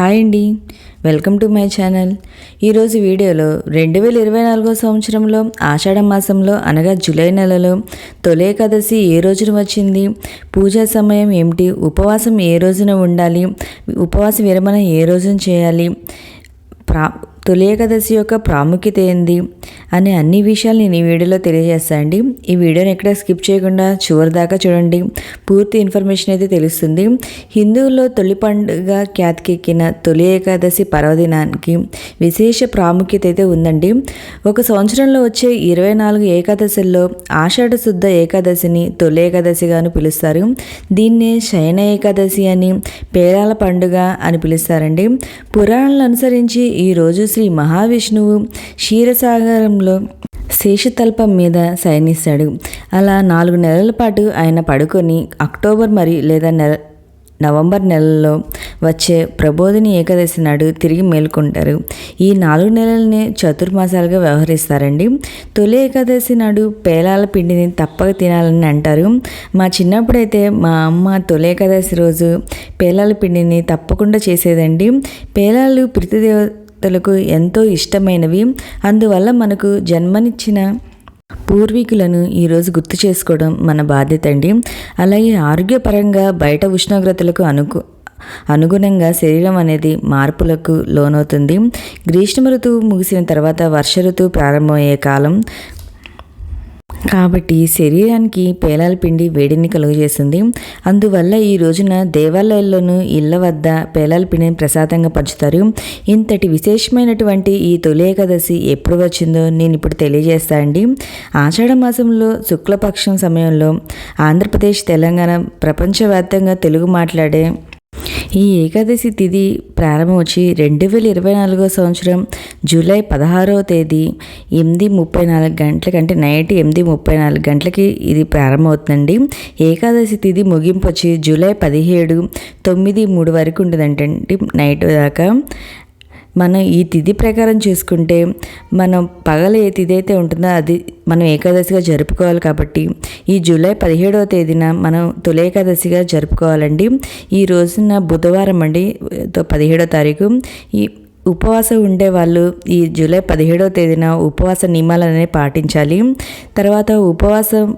Hi అండి, welcome to my channel. ఈరోజు వీడియోలో 2024 సంవత్సరంలో ఆషాఢ మాసంలో అనగా జూలై నెలలో తొలి ఏకాదశి ఏ రోజున వచ్చింది, పూజా సమయం ఏమిటి, ఉపవాసం ఏ రోజున ఉండాలి, ఉపవాస విరమణ ఏ రోజున చేయాలి, తొలి ఏకాదశి యొక్క ప్రాముఖ్యత ఏంది అనే అన్ని విషయాలు నేను ఈ వీడియోలో తెలియజేస్తానండి. ఈ వీడియోని ఎక్కడ స్కిప్ చేయకుండా చివరి దాకా చూడండి, పూర్తి ఇన్ఫర్మేషన్ అయితే తెలుస్తుంది. హిందువుల్లో తొలి పండుగ ఖ్యాతికెక్కిన తొలి ఏకాదశి పర్వదినానికి విశేష ప్రాముఖ్యత అయితే ఉందండి. ఒక సంవత్సరంలో వచ్చే 24 ఏకాదశుల్లో ఆషాఢ శుద్ధ ఏకాదశిని తొలి ఏకాదశిగాను పిలుస్తారు. దీన్నే శయన ఏకాదశి అని, పేరాల పండుగ అని పిలుస్తారండి. పురాణాలను అనుసరించి ఈరోజు శ్రీ మహావిష్ణువు క్షీరసాగరంలో శేషతల్పం మీద శయనిస్తాడు. అలా 4 నెలల పాటు ఆయన పడుకొని అక్టోబర్ లేదా నవంబర్ నెలలో వచ్చే ప్రబోధిని ఏకాదశి నాడు తిరిగి మేల్కొంటారు. ఈ 4 నెలలనే చతుర్మాసాలుగా వ్యవహరిస్తారండి. తొలి ఏకాదశి నాడు పేలాల పిండిని తప్పక తినాలని అంటారు. మా చిన్నప్పుడైతే మా అమ్మ తొలి ఏకాదశి రోజు పేలాల పిండిని తప్పకుండా చేసేదండి. పేలాలు పితృదేవతలకు ఎంతో ఇష్టమైనవి. అందువల్ల మనకు జన్మనిచ్చిన పూర్వీకులను ఈరోజు గుర్తు చేసుకోవడం మన బాధ్యత అండి. అలాగే ఆరోగ్యపరంగా బయట ఉష్ణోగ్రతలకు అనుగుణంగా శరీరం అనేది మార్పులకు లోనవుతుంది. గ్రీష్మ ఋతువు ముగిసిన తర్వాత వర్ష ఋతువు ప్రారంభమయ్యే కాలం కాబట్టి శరీరానికి పేలాల పిండి వేడిని కలుగజేస్తుంది. అందువల్ల ఈ రోజున దేవాలయాల్లోనూ ఇళ్ల వద్ద పేలాల పిండిని ప్రసాదంగా పంచుతారు. ఇంతటి విశేషమైనటువంటి ఈ తొలి ఏకాదశి ఎప్పుడు వచ్చిందో నేను ఇప్పుడు తెలియజేస్తానండి. ఆషాఢ మాసంలో శుక్లపక్షం సమయంలో ఆంధ్రప్రదేశ్, తెలంగాణ, ప్రపంచవ్యాప్తంగా తెలుగు మాట్లాడే ఈ ఏకాదశి తిథి ప్రారంభం వచ్చి 2024 సంవత్సరం జూలై 16వ తేదీ 8:34 గంటలకి, అంటే నైట్ 8:34 గంటలకి ఇది ప్రారంభమవుతుందండి. ఏకాదశి తిథి ముగింపు వచ్చి జూలై 17 9:03 వరకు ఉంటుందంటండి, నైట్ దాకా. మనం ఈ తిథి ప్రకారం చూసుకుంటే మనం పగల ఏ తిథి అయితే ఉంటుందో అది మనం ఏకాదశిగా జరుపుకోవాలి. కాబట్టి ఈ జూలై 17వ తేదీన మనం తొలి ఏకాదశిగా జరుపుకోవాలండి. ఈ రోజున బుధవారం అండి, 17వ తారీఖు. ఈ ఉపవాసం ఉండేవాళ్ళు ఈ జూలై 17వ తేదీన ఉపవాస నియమాలనే పాటించాలి. తర్వాత ఉపవాసం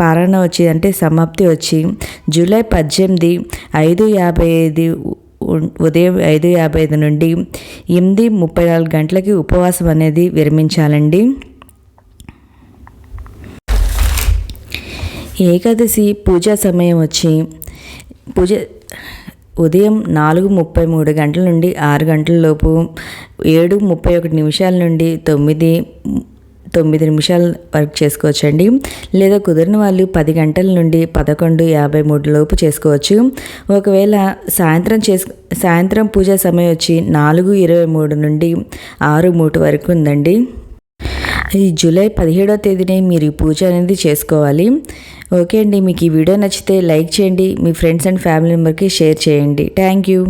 పారణ వచ్చి, అంటే సమాప్తి వచ్చి జూలై 18 5:55 ఉదయం 5:55 నుండి 8:34 గంటలకి ఉపవాసం అనేది విరమించాలండి. ఏకాదశి పూజా సమయం వచ్చి ఉదయం 4:33 గంటల నుండి 6 గంటల లోపు, 7:31 నిమిషాల నుండి 9 నిమిషాల వరకు చేసుకోవచ్చండి. లేదా కుదిరిన వాళ్ళు 10 గంటల నుండి 11:53 లోపు చేసుకోవచ్చు. ఒకవేళ సాయంత్రం పూజా సమయం వచ్చి 4:23 నుండి 6:03 వరకు ఉందండి. ఈ జూలై 17వ తేదీనే మీరు ఈ పూజ అనేది చేసుకోవాలి. ఓకే అండి, మీకు ఈ వీడియో నచ్చితే లైక్ చేయండి, మీ ఫ్రెండ్స్ అండ్ ఫ్యామిలీ మెంబర్కి షేర్ చేయండి. Thank you.